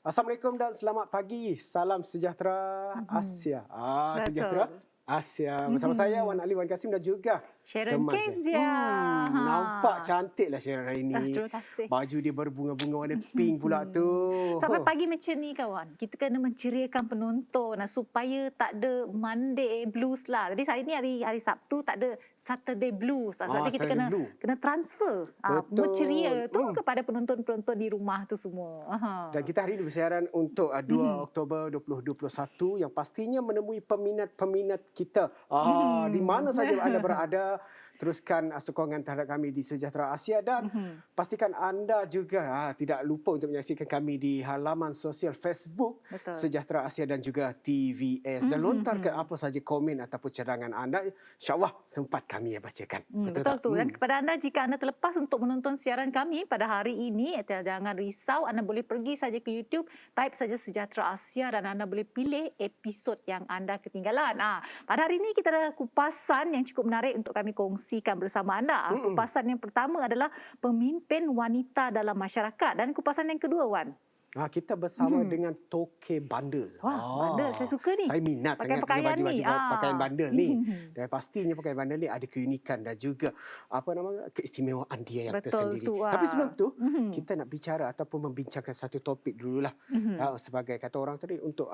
Assalamualaikum dan selamat pagi. Salam sejahtera Mhm. Asia. Sejahtera Betul. Asia. Bersama saya Wan Mhm. Ali Wan Kasim dan juga Sharon teman saya. Kezia. Nampak Ha. cantiklah Sharon hari ini. Terima kasih. Baju dia berbunga-bunga warna pink pula tu. Sampai pagi macam ni kawan. Kita kena menceriakan penonton supaya tak ada Monday blues lah. Jadi hari ni hari Sabtu tak ada Saturday blues. Sebab tu kita Saya kena blue. kena transfer Betul. menceria tu kepada penonton-penonton di rumah tu semua. Dan kita hari ini bersiaran untuk 2 Mhm. Oktober 2021 yang pastinya menemui peminat-peminat kita. Di Mhm. mana saja anda berada, teruskan sokongan terhadap kami di Sejahtera Asia dan Mhm. pastikan anda juga tidak lupa untuk menyaksikan kami di halaman sosial Facebook Betul. Sejahtera Asia dan juga TVS dan lontarkan Mhm. apa saja komen ataupun cadangan anda. InsyaAllah sempat kami yang bacakan. Betul Betul tak? tu. Dan kepada anda, jika anda terlepas untuk menonton siaran kami pada hari ini, jangan risau, anda boleh pergi saja ke YouTube, type saja Sejahtera Asia dan anda boleh pilih episod yang anda ketinggalan. Pada hari ini kita ada kupasan yang cukup menarik untuk kami kongsikan bersama anda. Kupasan yang pertama adalah pemimpin wanita dalam masyarakat dan kupasan yang kedua, Wan. Kita bersama Mhm. dengan Toke Bandel. Wah, bandel saya suka ni. Saya minat Pakai sangat dengan pakaian baju-baju ni. pakaian bandel ni. Dan pastinya pakaian bandel ni ada keunikan dan juga keistimewaan dia yang Betul tersendiri. tu. Tapi sebelum tu, Mhm. kita nak bicara ataupun membincangkan satu topik dululah. Mhm. Sebagai kata orang tadi untuk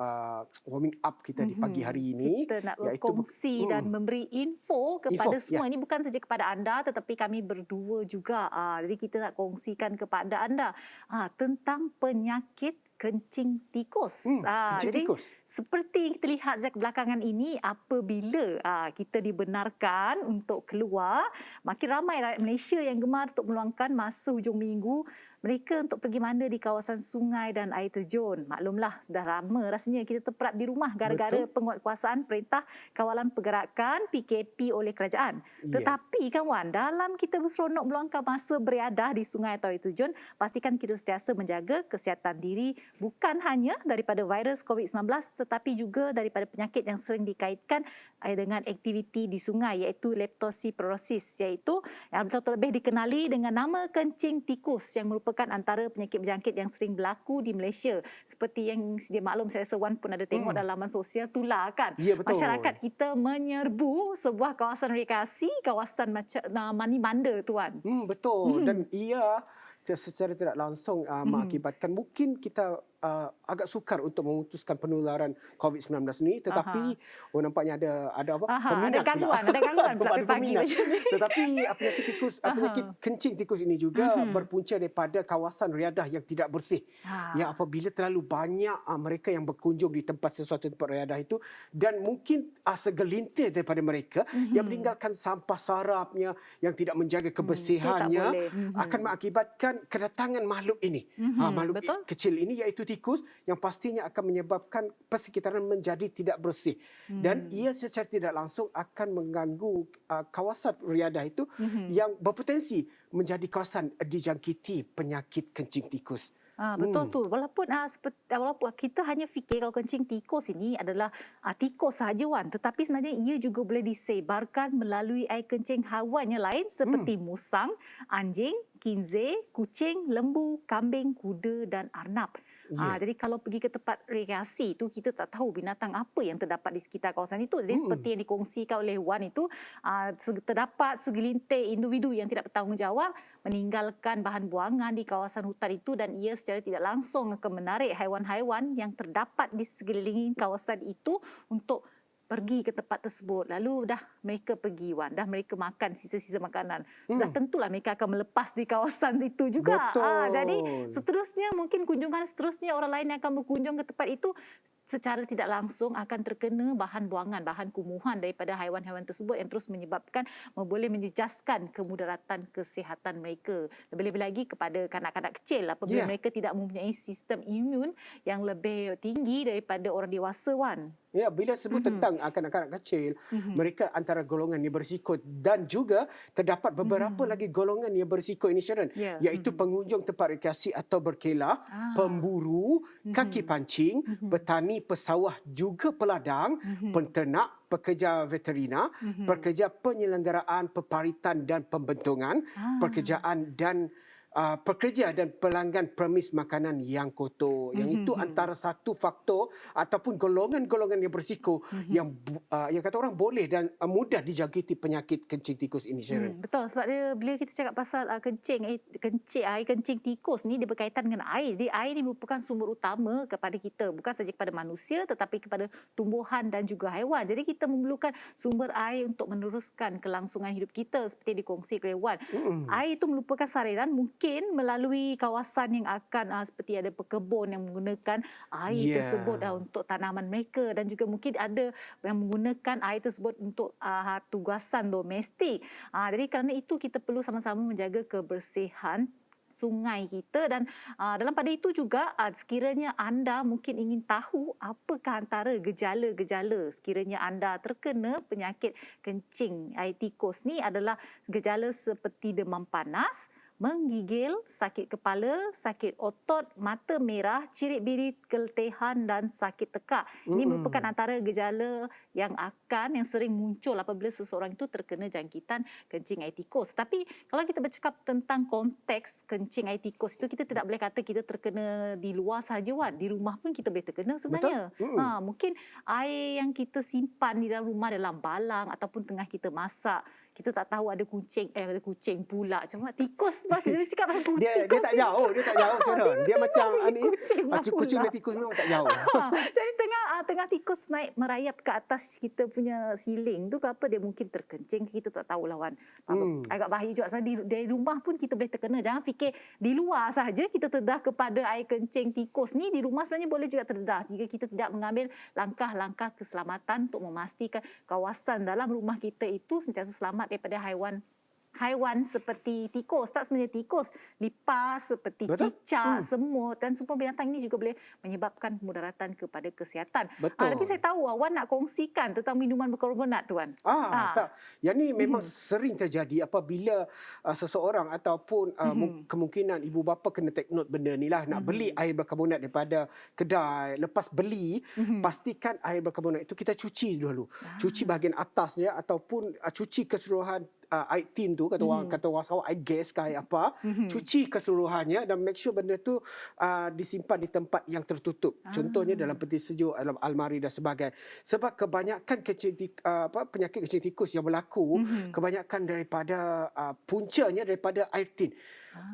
warming up kita di pagi Mhm. hari ini, Kita nak iaitu berkongsi dan memberi info kepada ya. semua. Ini bukan saja kepada anda tetapi kami berdua juga. Jadi kita nak kongsikan kepada anda tentang penyakit kencing tikus. Kencing Jadi tikus. seperti yang kita lihat sejak belakangan ini, apabila kita dibenarkan untuk keluar, makin ramai rakyat Malaysia yang gemar untuk meluangkan masa hujung minggu mereka untuk pergi manda di kawasan sungai dan air terjun. Maklumlah, sudah lama rasanya kita terperap di rumah gara-gara Betul. penguatkuasaan Perintah Kawalan Pergerakan PKP oleh kerajaan. Ya. Tetapi kawan, dalam kita berseronok meluangkan masa beriadah di sungai atau air terjun, pastikan kita sentiasa menjaga kesihatan diri bukan hanya daripada virus COVID-19 tetapi juga daripada penyakit yang sering dikaitkan dengan aktiviti di sungai iaitu leptospirosis, iaitu yang lebih dikenali dengan nama kencing tikus yang merupakan antara penyakit berjangkit yang sering berlaku di Malaysia. Seperti yang sedia maklum, saya rasa Wan pun ada tengok dalam laman sosial tular kan. Ya, betul. Masyarakat kita menyerbu sebuah kawasan rekreasi, kawasan macam mani manda tu Wan. Betul. Dan ia secara tidak langsung mengakibatkan mungkin kita agak sukar untuk memutuskan penularan COVID-19 ini, tetapi nampaknya ada apa? Peminat Ada gangguan pula pagi macam ni. Tetapi penyakit tikus, penyakit kencing tikus ini juga berpunca daripada kawasan riadah yang tidak bersih. Ya, apabila terlalu banyak mereka yang berkunjung di sesuatu tempat riadah itu dan mungkin segelintir daripada mereka yang meninggalkan sampah sarapnya yang tidak menjaga kebersihannya akan mengakibatkan kedatangan makhluk ini. Makhluk Betul. kecil ini iaitu tikus yang pastinya akan menyebabkan persekitaran menjadi tidak bersih. Dan ia secara tidak langsung akan mengganggu kawasan riadah itu yang berpotensi menjadi kawasan dijangkiti penyakit kencing tikus. Betul tu. Walaupun kita hanya fikir kalau kencing tikus ini adalah tikus sahaja Wan, tetapi sebenarnya ia juga boleh disebarkan melalui air kencing haiwan yang lain seperti musang, anjing, kinzir, kucing, lembu, kambing, kuda dan arnab. Jadi kalau pergi ke tempat rekreasi itu, kita tak tahu binatang apa yang terdapat di sekitar kawasan itu. Jadi seperti yang dikongsikan oleh Wan itu, terdapat segelintir individu yang tidak bertanggungjawab meninggalkan bahan buangan di kawasan hutan itu dan ia secara tidak langsung akan menarik haiwan-haiwan yang terdapat di sekeliling kawasan itu untuk pergi ke tempat tersebut. Lalu dah mereka pergi Wan, dah mereka makan sisa-sisa makanan. Sudah tentulah mereka akan melepas di kawasan itu juga. Betul. Jadi seterusnya mungkin kunjungan seterusnya orang lain yang akan berkunjung ke tempat itu secara tidak langsung akan terkena bahan buangan, bahan kumuhan daripada haiwan-haiwan tersebut yang terus menyebabkan boleh menjejaskan kemudaratan kesihatan mereka. Lebih-lebih lagi kepada kanak-kanak kecil apabila mereka tidak mempunyai sistem imun yang lebih tinggi daripada orang dewasa Wan. Ya, bila sebut tentang kanak-kanak kecil, mereka antara golongan yang berisiko dan juga terdapat beberapa lagi golongan yang berisiko ini Sharon, iaitu pengunjung tempat rekreasi atau berkelah, pemburu, kaki pancing, petani, pesawah juga peladang, penternak, pekerja veterina, pekerja penyelenggaraan peparitan dan pembentungan, pekerjaan dan pekerja dan pelanggan premis makanan yang kotor. Yang itu antara satu faktor ataupun golongan-golongan yang berisiko yang kata orang boleh dan mudah dijangkiti penyakit kencing tikus ini, Sharon. Betul, sebab dia bila kita cakap pasal air kencing tikus ni dia berkaitan dengan air. Jadi air ni merupakan sumber utama kepada kita, bukan saja kepada manusia tetapi kepada tumbuhan dan juga haiwan. Jadi kita memerlukan sumber air untuk meneruskan kelangsungan hidup kita seperti dikongsi oleh Wan. Air itu merupakan saliran mungkin melalui kawasan yang akan seperti ada pekebun yang menggunakan air tersebut untuk tanaman mereka, dan juga mungkin ada yang menggunakan air tersebut untuk tugasan domestik. Jadi kerana itu kita perlu sama-sama menjaga kebersihan sungai kita, dan dalam pada itu juga sekiranya anda mungkin ingin tahu apakah antara gejala-gejala sekiranya anda terkena penyakit kencing air tikus ni, adalah gejala seperti demam panas, menggigil, sakit kepala, sakit otot, mata merah, cirit birit, keletihan dan sakit tekak. Ini merupakan antara gejala yang sering muncul apabila seseorang itu terkena jangkitan kencing air tikus. Tapi kalau kita bercakap tentang konteks kencing air tikus itu, kita tidak boleh kata kita terkena di luar sahaja, Wan. Di rumah pun kita boleh terkena sebenarnya. Mungkin air yang kita simpan di dalam rumah dalam balang ataupun tengah kita masak, kita tak tahu ada kucing pula. Macam mana tikus, sebab dia cakap pasal tikus. Dia tak jauh, Sharon. Dia macam ni, kucing dan tikus memang tak jauh. Jadi tengah tikus naik merayap ke atas kita punya siling tu ke apa, dia mungkin terkencing, kita tak tahu lawan. Agak bahaya juga sebenarnya. Dari rumah pun kita boleh terkena. Jangan fikir di luar sahaja kita terdedah kepada air kencing tikus ni, di rumah sebenarnya boleh juga terdedah jika kita tidak mengambil langkah-langkah keselamatan untuk memastikan kawasan dalam rumah kita itu sentiasa selamat daripada haiwan seperti tikus. Tak sebenarnya tikus, lipas seperti cicak, semut dan semua binatang ini juga boleh menyebabkan mudaratan kepada kesihatan. Tapi saya tahu Wan nak kongsikan tentang minuman berkarbonat tu, Wan. Tak. Yang ni memang sering terjadi apabila seseorang ataupun kemungkinan ibu bapa kena take note benda ni lah. Nak beli air berkarbonat daripada kedai, lepas beli pastikan air berkarbonat itu kita cuci dulu. Cuci bahagian atas dia ataupun cuci keseluruhan air tin tu, kata orang sekarang air gas ke air apa, cuci keseluruhannya dan make sure benda tu disimpan di tempat yang tertutup. Contohnya dalam peti sejuk, dalam almari dan sebagainya. Sebab kebanyakan penyakit kencing tikus yang berlaku kebanyakan daripada puncanya daripada air tin.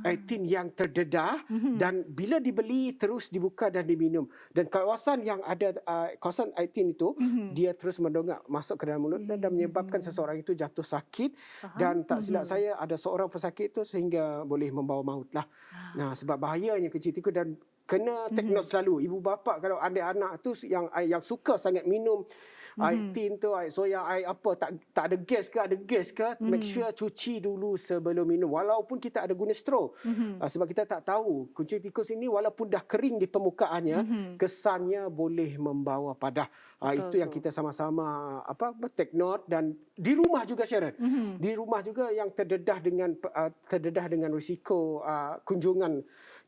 Air tin yang terdedah dan bila dibeli terus dibuka dan diminum. Dan kawasan yang ada kawasan air tin itu, dia terus mendongak masuk ke dalam mulut dan menyebabkan seseorang itu jatuh sakit. Dan tak silap saya ada seorang pesakit itu sehingga boleh membawa maut lah. Nah, sebab bahayanya kencing tikus dan kena take note selalu. Ibu bapa kalau ada anak tu yang suka sangat minum air tin tu, air soya, air apa, tak ada gas ke, make sure cuci dulu sebelum minum. Walaupun kita ada guna straw. Sebab kita tak tahu kencing tikus ini walaupun dah kering di permukaannya, kesannya boleh membawa padah. Itu yang kita sama-sama take note. Dan di rumah juga, Sharon. Di rumah juga yang terdedah dengan risiko kunjungan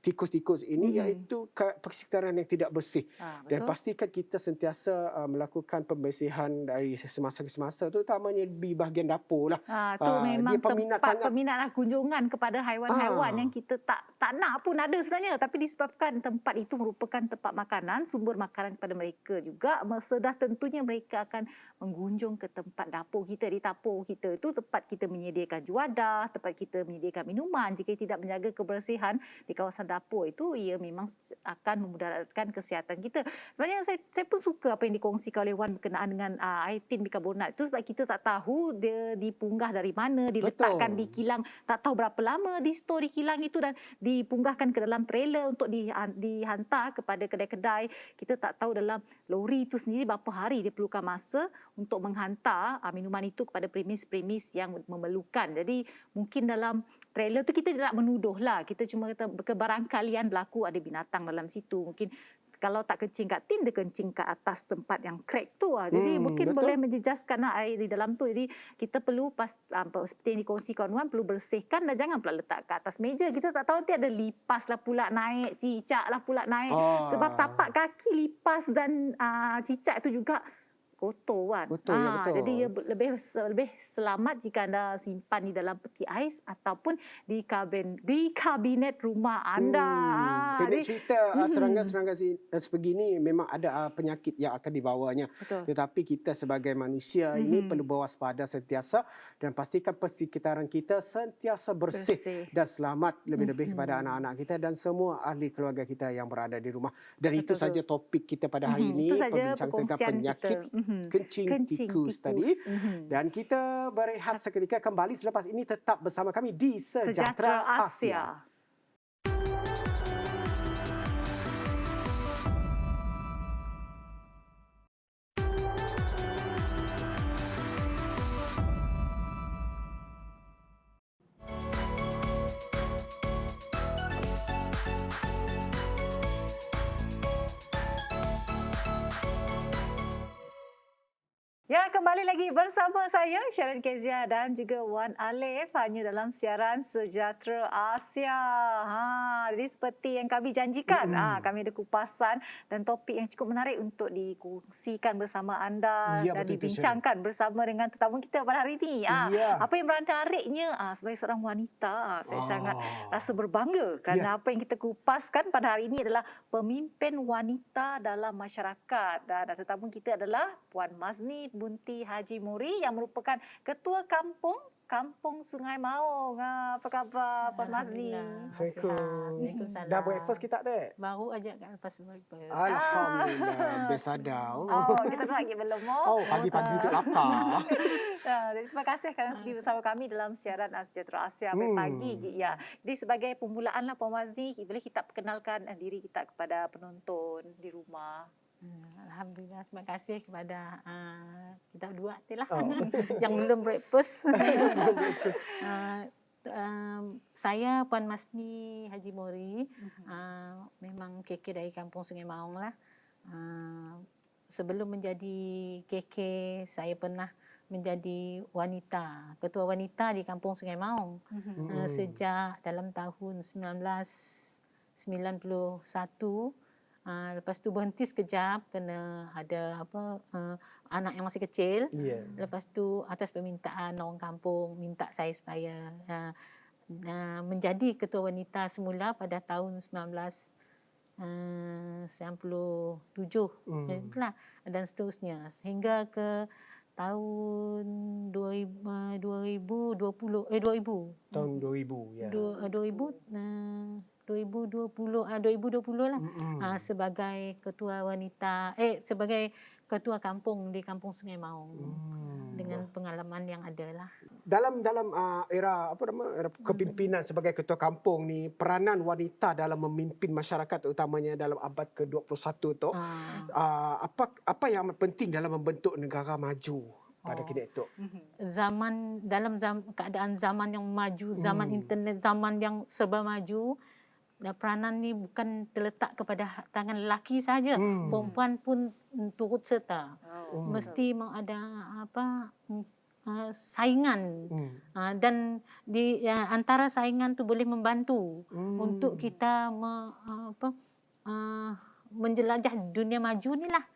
tikus-tikus ini iaitu persekitaran yang tidak bersih. Dan pastikan kita sentiasa melakukan pembersihan dari semasa ke semasa, terutamanya di bahagian dapur lah. Itu memang peminat lah kunjungan kepada haiwan-haiwan yang kita tak nak pun ada sebenarnya, tapi disebabkan tempat itu merupakan tempat makanan, sumber makanan kepada mereka juga, sudah tentunya mereka akan mengunjung ke tempat dapur kita. Di dapur kita itu tempat kita menyediakan juadah, tempat kita menyediakan minuman. Jika tidak menjaga kebersihan di kawasan dapur itu, ia memang akan memudaratkan kesihatan kita. Sebenarnya saya pun suka apa yang dikongsikan oleh Wan berkenaan dengan air tin bikarbonat itu, sebab kita tak tahu dia dipunggah dari mana, diletakkan di kilang tak tahu berapa lama, di store di kilang itu dan dipunggahkan ke dalam trailer untuk dihantar kepada kedai-kedai. Kita tak tahu dalam lori itu sendiri berapa hari dia perlukan masa untuk menghantar minuman itu kepada premis-premis yang memerlukan. Jadi mungkin dalam trailer tu kita tidak menuduh lah, kita cuma kata kebarangkalian berlaku ada binatang dalam situ. Mungkin kalau tak kencing kat tin, dia kencing kat atas tempat yang crack tu. Jadi mungkin boleh menjejaskan air di dalam tu. Jadi kita perlu seperti yang dikongsikan Wan, perlu bersihkan dan jangan pula letak kat atas meja. Kita tak tahu nanti ada lipas lah pula naik, cicak lah pula naik. Sebab tapak kaki lipas dan cicak itu juga kotor kan. Betul, ya, betul. Jadi ia lebih selamat jika anda simpan di dalam peti ais ataupun di kabinet rumah anda. Pendek Jadi, cerita, serangga-serangga sebegini memang ada penyakit yang akan dibawanya. betul. Tetapi kita sebagai manusia ini perlu berwaspada sentiasa dan pastikan persekitaran kita sentiasa bersih Bersih. dan selamat, lebih-lebih kepada anak-anak kita dan semua ahli keluarga kita yang berada di rumah. Dan itu Betul, saja topik kita pada hari ini, Itu saja berbincang tentang perkongsian penyakit kita. kencing tikus tadi. Dan kita berehat seketika, kembali selepas ini, tetap bersama kami di Sejahtera Asia. Ya, kembali lagi bersama saya Sharon Kezia dan juga Wan Alif hanya dalam siaran Sejahtera Asia. Jadi seperti yang kami janjikan, kami ada kupasan dan topik yang cukup menarik untuk dikongsikan bersama anda Ya, dan betul, dibincangkan bersama dengan tetamu kita pada hari ini. Ya. Apa yang menariknya sebagai seorang wanita, saya sangat rasa berbangga kerana apa yang kita kupaskan pada hari ini adalah pemimpin wanita dalam masyarakat. Dan tetamu kita adalah Puan Mazni Bunti Haji Muri yang merupakan Ketua Kampung Sungai Maung. Apa khabar Puan Mazni? Waalaikumsalam. Dah breakfast kita tak? Baru aja kan lepas breakfast. Alhamdulillah, besadar. Kita lagi belum. Pagi-pagi tu lapar. Jadi terima kasih kerana sudi bersama kami dalam siaran Sejahtera Asia pagi. Ya. Jadi sebagai permulaan lah Puan Mazni, boleh kita perkenalkan diri kita kepada penonton di rumah. Alhamdulillah, terima kasih kepada kita berdua lah yang belum breakfast. Saya Puan Mazni Haji Muri, memang KK dari Kampung Sungai Maung lah. Sebelum menjadi KK, saya pernah menjadi ketua wanita di Kampung Sungai Maung sejak dalam tahun 1991. Lepas tu berhenti sekejap kena ada anak yang masih kecil. Lepas tu atas permintaan orang kampung minta saya supaya menjadi ketua wanita semula pada tahun 1997 itulah, dan seterusnya sehingga ke tahun 2000 Tahun 2000 ya. 2020 lah sebagai ketua wanita sebagai ketua kampung di Kampung Sungai Maung dengan pengalaman yang ada lah. Dalam era era kepimpinan sebagai ketua kampung ni, peranan wanita dalam memimpin masyarakat utamanya dalam abad ke-21 tu apa yang penting dalam membentuk negara maju pada kini itu? Keadaan zaman yang maju, zaman internet, zaman yang serba maju, peranan ni bukan terletak kepada tangan lelaki saja, perempuan pun turut serta. Mesti ada saingan, dan di antara saingan tu boleh membantu untuk kita menjelajah dunia maju ni lah.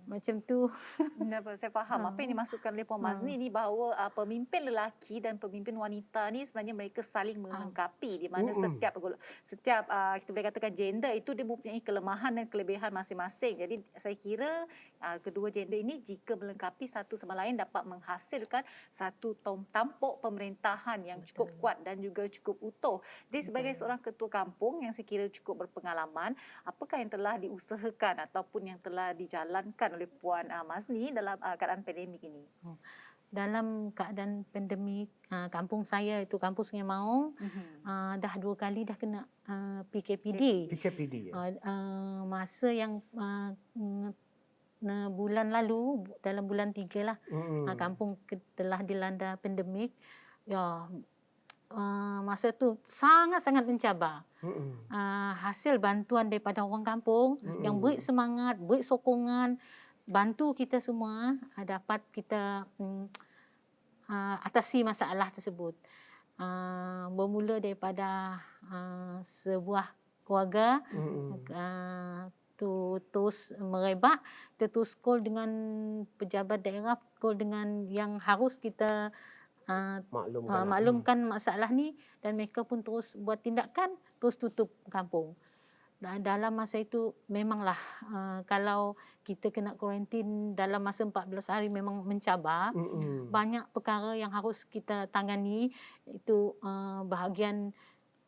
Macam tu. Saya faham apa yang dimasukkan oleh Puan Mazni ni, bahawa pemimpin lelaki dan pemimpin wanita ni sebenarnya mereka saling melengkapi, di mana setiap kita boleh katakan gender itu dia mempunyai kelemahan dan kelebihan masing-masing. Jadi saya kira kedua gender ini jika melengkapi satu sama lain dapat menghasilkan satu tampuk pemerintahan yang cukup kuat dan juga cukup utuh. Jadi sebagai seorang ketua kampung yang saya kira cukup berpengalaman, apakah yang telah diusahakan ataupun yang telah dijalankan oleh Puan Mazni dalam keadaan pandemik ini? Dalam keadaan pandemik, kampung saya itu Kampung Sungai Maung dah 2 kali dah kena PKPD. Masa yang bulan lalu, dalam bulan 3 lah, kampung telah dilanda pandemik. Masa tu sangat-sangat mencabar. Hasil bantuan daripada orang kampung yang beri semangat, beri sokongan, bantu kita semua dapat kita atasi masalah tersebut. Bermula daripada sebuah keluarga tu terus merebak, kita terus call dengan pejabat daerah, call dengan yang harus kita maklumkan masalah ni, dan mereka pun terus buat tindakan, terus tutup kampung. Dan dalam masa itu memanglah kalau kita kena kuarantin dalam masa 14 hari memang mencabar. Banyak perkara yang harus kita tangani. Itu bahagian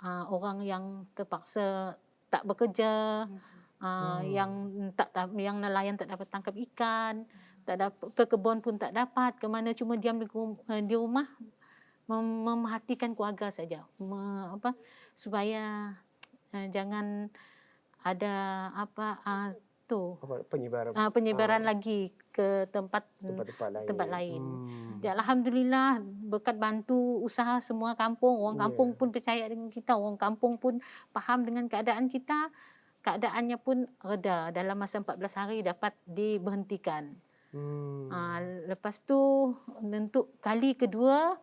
orang yang terpaksa tak bekerja, yang nelayan tak dapat tangkap ikan, tak dapat ke kebun pun tak dapat, ke mana cuma diam di rumah memerhatikan keluarga saja, supaya jangan ada penyebaran lagi ke tempat lain. Ya, alhamdulillah berkat bantu usaha semua kampung, orang kampung pun percaya dengan kita, orang kampung pun faham dengan keadaan kita, keadaannya pun reda, dalam masa 14 hari dapat diberhentikan. Lepas tu untuk kali kedua,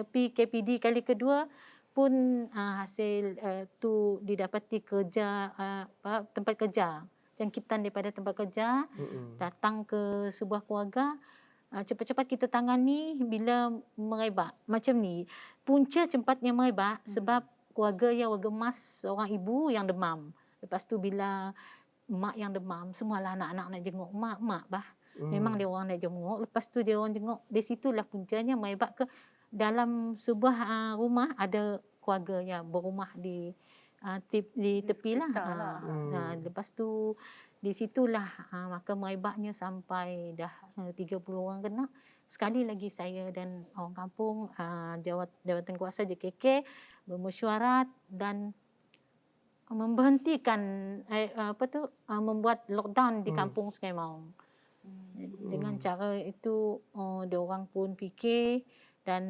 PKPD kali kedua pun hasil tu didapati kerja, tempat kerja, jangkitan daripada tempat kerja, datang ke sebuah keluarga, cepat-cepat kita tangani bila merebak macam ni. Punca cepatnya merebak sebab keluarga emas, seorang ibu yang demam. Lepas tu bila mak yang demam, semualah anak-anak nak jenguk mak bah. Memang dia orang nak jenguk. Lepas tu dia orang jenguk, di situlah puncanya merebak ke dalam sebuah rumah, ada keluarga yang berumah di tepi lah. Lepas tu di situlah maka merebaknya sampai dah 30 orang kena. Sekali lagi saya dan orang kampung, jawatan kuasa JKK bermesyuarat dan memberhentikan membuat lockdown di kampung Sungai Maung. Dengan cara itu dia orang pun fikir dan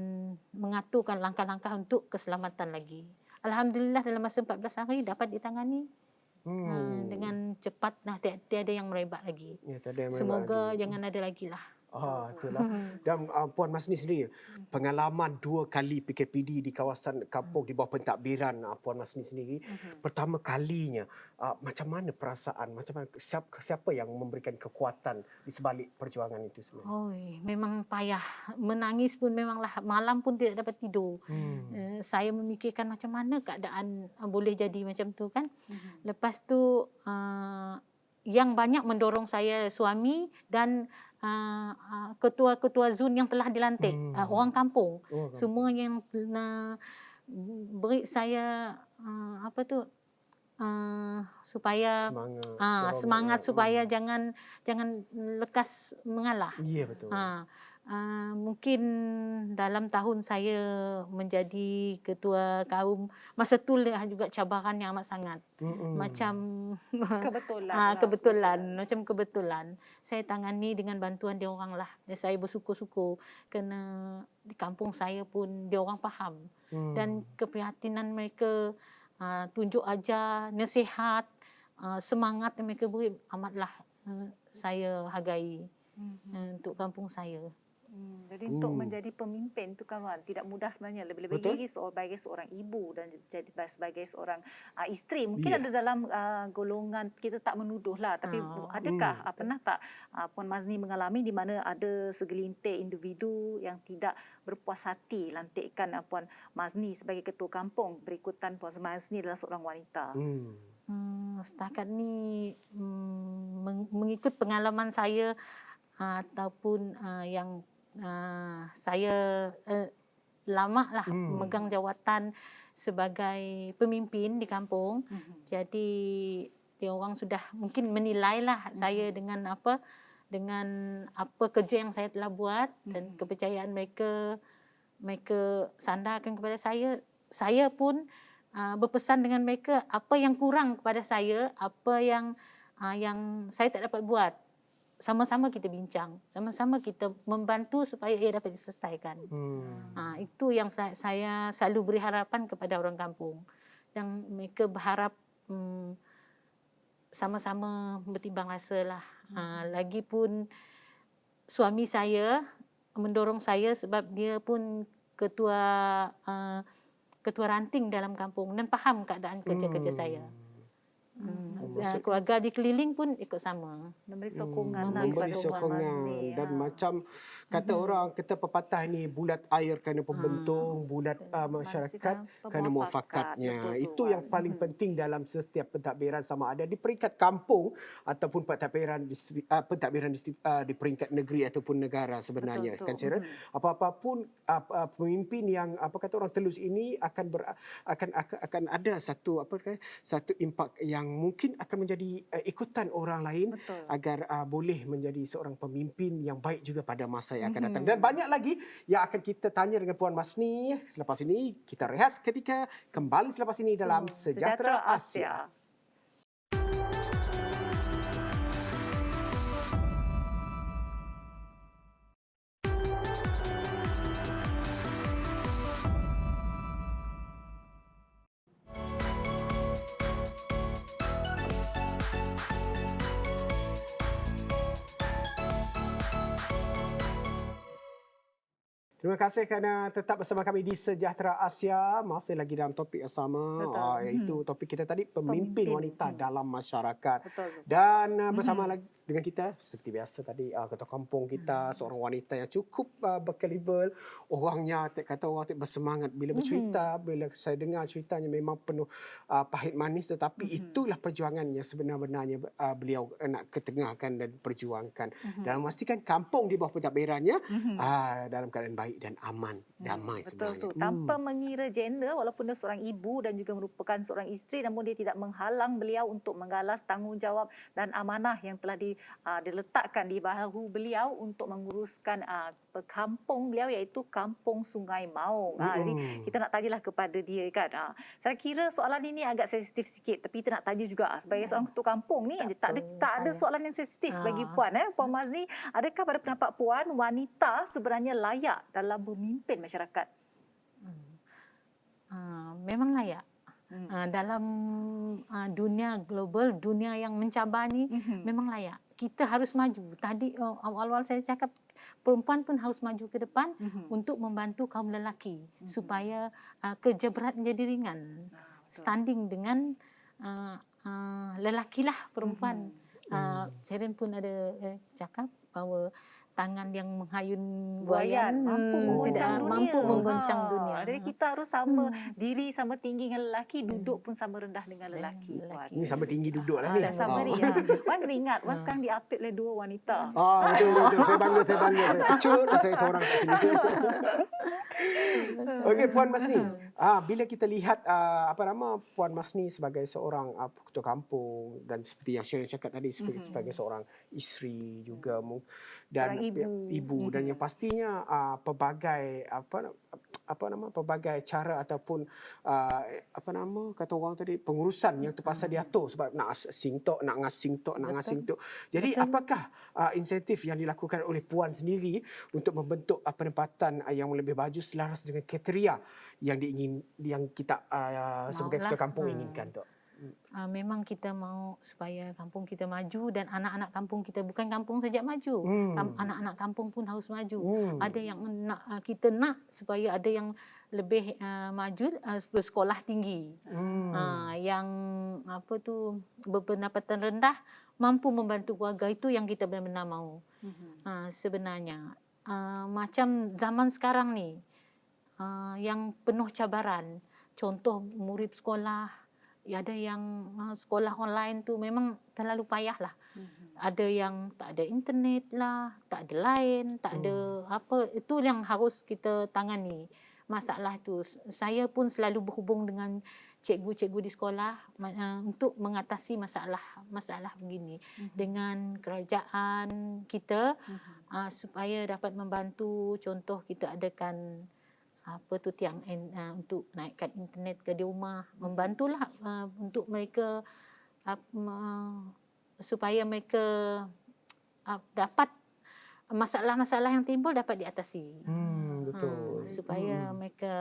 mengaturkan langkah-langkah untuk keselamatan lagi. Alhamdulillah dalam masa 14 hari dapat ditangani dengan cepat, dah tiada yang merebak lagi. Semoga jangan ada lagi lah. Itulah. Dan Puan Masni sendiri, pengalaman 2 kali PKPD di kawasan kampung di bawah pentadbiran Puan Masni sendiri, pertama kalinya, macam mana perasaan, macam mana siapa yang memberikan kekuatan di sebalik perjuangan itu sebenarnya? Memang payah, menangis pun memanglah, malam pun tidak dapat tidur. Saya memikirkan macam mana keadaan boleh jadi macam tu kan. Lepas tu yang banyak mendorong saya suami dan ketua-ketua zon yang telah dilantik, orang kampung. Semua yang beri saya supaya semangat supaya jangan lekas mengalah. Ya, betul. Mungkin dalam tahun saya menjadi ketua kaum, masa tu juga cabaran yang amat sangat. Macam kebetulan saya tangani dengan bantuan dia orang lah. Saya bersyukur-syukur kerana di kampung saya pun dia orang faham, dan keprihatinan mereka, tunjuk ajar, nasihat, semangat yang mereka beri amatlah saya hargai untuk kampung saya. Jadi untuk menjadi pemimpin itu kan tidak mudah sebenarnya, lebih-lebih lagi sebagai seorang ibu dan jadi sebagai seorang isteri. Mungkin ada dalam golongan, kita tak menuduh lah, tapi adakah pernah tak Puan Masni mengalami di mana ada segelintir individu yang tidak berpuas hati lantikkan Puan Masni sebagai ketua kampung berikutan Puan Masni adalah seorang wanita? Setakat ni mengikut pengalaman saya ataupun yang saya lama lah memegang jawatan sebagai pemimpin di kampung. Jadi dia orang sudah mungkin menilailah saya dengan apa kerja yang saya telah buat, dan kepercayaan mereka sandarkan kepada saya. Saya pun berpesan dengan mereka apa yang kurang kepada saya, apa yang saya tak dapat buat. Sama-sama kita bincang, sama-sama kita membantu supaya ia dapat diselesaikan. Itu yang saya selalu beri harapan kepada orang kampung. Yang mereka berharap sama-sama bertimbang rasa lah. Lagipun suami saya mendorong saya sebab dia pun ketua ranting dalam kampung dan faham keadaan kerja-kerja saya. keluarga di keliling pun ikut sama. Memberi sokongan lah memberi kepada Puan sokongan Mazni. dan macam kata orang, kata pepatah ni, bulat air kerana pembentung, bulat masyarakat kerana muafakatnya. Betul tu, Itu Wan. yang paling penting dalam setiap pentadbiran, sama ada di peringkat kampung ataupun pentadbiran di peringkat negeri ataupun negara sebenarnya. Betul tu. Kan Sharon? Apa-apa pun pemimpin yang kata orang telus ini akan ada satu impak yang mungkin akan menjadi ikutan orang lain. Betul. Agar boleh menjadi seorang pemimpin yang baik juga pada masa yang akan datang. Dan banyak lagi yang akan kita tanya dengan Puan Mazni. Selepas ini kita rehat seketika, kembali selepas ini dalam Sejahtera Asia. Terima kasih kerana tetap bersama kami di Sejahtera Asia. Masih lagi dalam topik yang sama, iaitu topik kita tadi, pemimpin wanita dalam masyarakat. Betul. Dan bersama lagi dengan kita seperti biasa tadi, ketua kampung kita, seorang wanita yang cukup berkaliber. Orangnya kata orang bersemangat bila bercerita. Bila saya dengar ceritanya memang penuh pahit manis, tetapi itulah perjuangannya sebenar-benarnya beliau nak ketengahkan dan perjuangkan. Dan memastikan kampung di bawah pentadbirannya dalam keadaan baik dan aman, damai Betul sebenarnya. tu. Tanpa mengira gender, walaupun dia seorang ibu dan juga merupakan seorang isteri, namun dia tidak menghalang beliau untuk menggalas tanggungjawab dan amanah yang telah diletakkan di bahu beliau untuk menguruskan kampung beliau, iaitu Kampung Sungai Maung. Jadi kita nak tanyalah kepada dia kan. Saya kira soalan ini agak sensitif sikit, tapi kita nak tanya juga sebagai seorang ketua kampung ni, tak ada soalan yang sensitif bagi Puan. Puan Mazni, adakah pada pendapat Puan wanita sebenarnya layak dalam memimpin masyarakat? Memang layak. Dalam dunia global, dunia yang mencabar ni, memang layak. Kita harus maju. Tadi awal-awal saya cakap, perempuan pun harus maju ke depan untuk membantu kaum lelaki supaya kerja berat menjadi ringan. Standing dengan lelaki lah perempuan. Sharon pun ada cakap bahawa tangan yang menghayun buayan mampu menggoncang dunia. Jadi kita harus sama diri, sama tinggi dengan lelaki, duduk pun sama rendah dengan lelaki. Ini sama tinggi duduk lah ni. Sama ni. Wan teringat, Wan sekarang diapit oleh dua wanita. Betul. Saya bangga. Saya kecut, saya seorang kat sini. Okey, Puan Mazni. Bila kita lihat Puan Mazni sebagai seorang ketua kampung dan seperti yang Sharon cakap tadi, sebagai seorang isteri juga dan ibu dan yang pastinya pelbagai pelbagai cara ataupun kata orang tadi, pengurusan yang terpaksa diatur sebab nak ngasing tok. Jadi apakah insentif yang dilakukan oleh Puan sendiri untuk membentuk penempatan yang lebih baju selaras dengan kriteria yang kita sebagai ketua kampung inginkan, Tok? Memang kita mahu supaya kampung kita maju dan anak-anak kampung kita, bukan kampung saja maju, anak-anak kampung pun harus maju. Ada yang kita nak supaya ada yang lebih maju bersekolah tinggi, yang berpendapatan rendah mampu membantu keluarga, itu yang kita benar-benar mahu. Sebenarnya macam zaman sekarang ni yang penuh cabaran, contoh murid sekolah, ada yang sekolah online tu memang terlalu payah lah. Ada yang tak ada internet lah, tak ada line, tak ada apa. Itu yang harus kita tangani. Masalah tu. Saya pun selalu berhubung dengan cikgu-cikgu di sekolah untuk mengatasi masalah begini dengan kerajaan kita, supaya dapat membantu. Contoh kita adakan tiang untuk naikkan internet ke di rumah, membantulah untuk mereka supaya mereka dapat masalah-masalah yang timbul dapat diatasi. Betul. Supaya mereka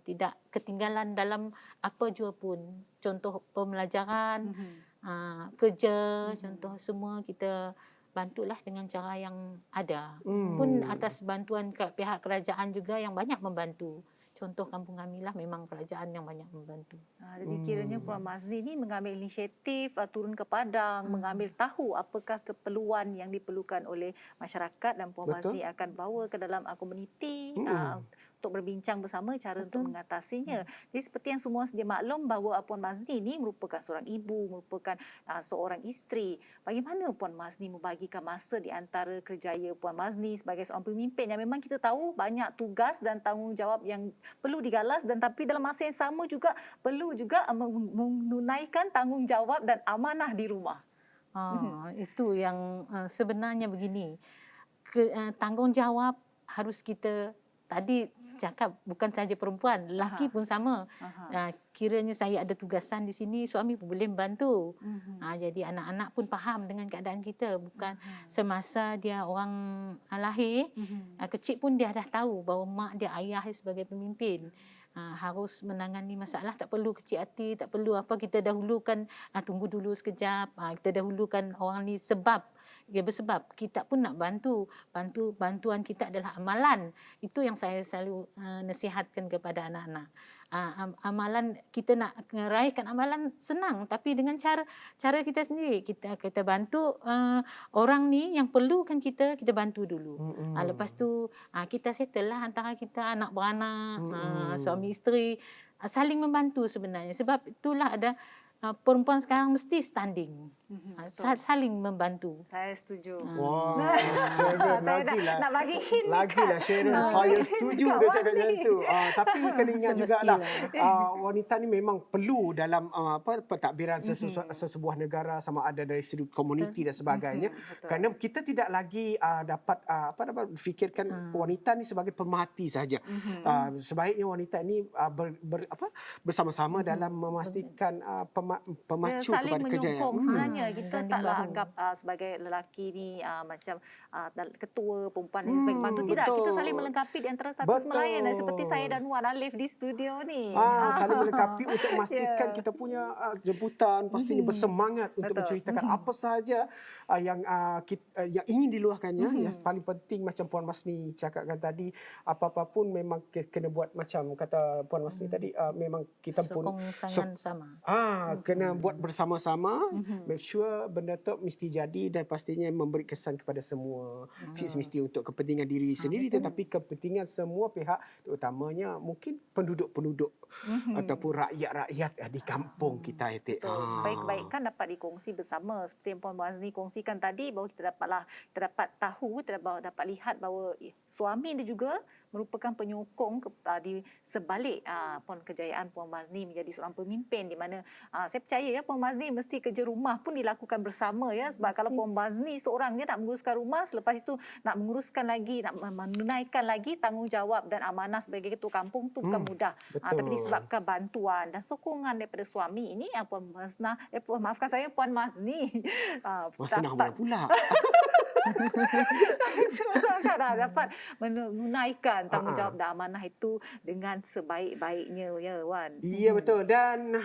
tidak ketinggalan dalam apa jua pun. Contoh pembelajaran, kerja, contoh semua kita bantulah dengan cara yang ada. Pun atas bantuan pihak kerajaan juga yang banyak membantu. contoh kampung kami lah, memang kerajaan yang banyak membantu. Jadi kiranya Puan Mazni ini mengambil inisiatif turun ke padang, mengambil tahu apakah keperluan yang diperlukan oleh masyarakat dan Puan Betul. Mazni akan bawa ke dalam komuniti untuk berbincang bersama cara untuk Betul. mengatasinya. Jadi seperti yang semua sedia maklum bahawa Puan Mazni ini merupakan seorang ibu, merupakan seorang isteri. Bagaimana Puan Mazni membagikan masa di antara kerjaya Puan Mazni sebagai seorang pemimpin yang memang kita tahu banyak tugas dan tanggungjawab yang perlu digalas, dan tapi dalam masa yang sama juga perlu juga menunaikan tanggungjawab dan amanah di rumah. Itu yang sebenarnya begini, tanggungjawab harus kita tadi cakap bukan saja perempuan, lelaki pun sama. Kiranya saya ada tugasan di sini, suami pun boleh membantu. Jadi anak-anak pun faham dengan keadaan kita. Bukan semasa dia orang lahir, kecil pun dia dah tahu bahawa mak dia, ayah dia sebagai pemimpin. Harus menangani masalah, tak perlu kecil hati, tak perlu apa, kita dahulukan, tunggu dulu sekejap, kita dahulukan orang ni sebab. Ya, bersebab kita pun nak bantuan kita adalah amalan. Itu yang saya selalu nasihatkan kepada anak-anak. Amalan, kita nak meraihkan amalan senang, tapi dengan cara kita sendiri. Kita bantu orang ni yang perlukan kita bantu dulu. Lepas tu kita settle lah antara kita, anak beranak, suami isteri, saling membantu sebenarnya. Sebab itulah ada perempuan sekarang mesti standing, saling membantu. Saya setuju. Wah, Saya nak bagi hint lagilah Sharon, saya setuju dia cakap macam tu. Tapi kena ingat jugalah, wanita ni memang perlu dalam pentadbiran sesebuah negara, sama ada dari segi komuniti dan sebagainya. Kerana kita tidak lagi dapat fikirkan wanita ni sebagai pemerhati saja. Sebaiknya wanita ini bersama-sama dalam memastikan pemacu saling kepada kejayaan. menyokong sebenarnya. Kita taklah anggap sebagai lelaki ni macam ketua, perempuan ni sebagai bantu. Tidak, kita saling melengkapi di antara satu sama lain. Seperti saya dan Wan Alif di studio ni. Saling melengkapi untuk memastikan kita punya jemputan pastinya bersemangat untuk menceritakan apa sahaja yang ingin diluahkannya. Yang paling penting macam Puan Masni cakapkan tadi, apa-apa pun memang kena buat macam kata Puan Masni tadi, memang kita pun sama. Kena buat bersama-sama, make sure benda tu mesti jadi dan pastinya memberi kesan kepada semua. Semesti untuk kepentingan diri sendiri, tetapi kepentingan semua pihak, terutamanya mungkin penduduk-penduduk ataupun rakyat-rakyat di kampung kita. Supaya kebaikan dapat dikongsi bersama. Seperti yang Puan Mazni kongsikan tadi, bahawa kita dapat tahu, kita dapat lihat bahawa suami dia juga merupakan penyokong di sebalik kejayaan Puan Mazni menjadi seorang pemimpin, di mana saya percaya Puan Mazni mesti kerja rumah pun dilakukan bersama sebab kalau Puan Mazni seorang dia nak menguruskan rumah, selepas itu nak menguruskan lagi, nak menunaikan lagi tanggungjawab dan amanah sebagai ketua kampung tu bukan mudah. Tapi disebabkan bantuan dan sokongan daripada suami ini, Puan Mazni Senang mana pula. dapat menunaikan tanggungjawab dan amanah itu dengan sebaik-baiknya, ya Wan. Ya, betul. Dan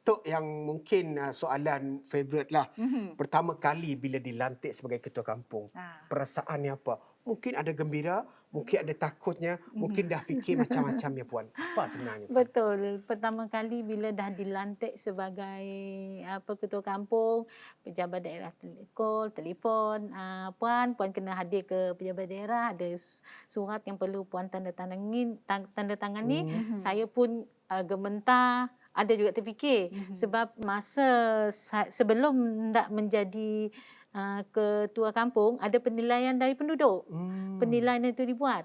Tok yang mungkin soalan favourite lah. Pertama kali bila dilantik sebagai ketua kampung, perasaannya apa? Mungkin ada gembira, mungkin ada takutnya, mungkin dah fikir macam-macam ya Puan. Apa sebenarnya? Betul. Pertama kali bila dah dilantik sebagai ketua kampung, pejabat daerah telefon, Puan kena hadir ke pejabat daerah, ada surat yang perlu Puan tanda tangani. Saya pun gementar, ada juga terfikir sebab masa sebelum nak menjadi ketua kampung, ada penilaian dari penduduk. Penilaian itu dibuat.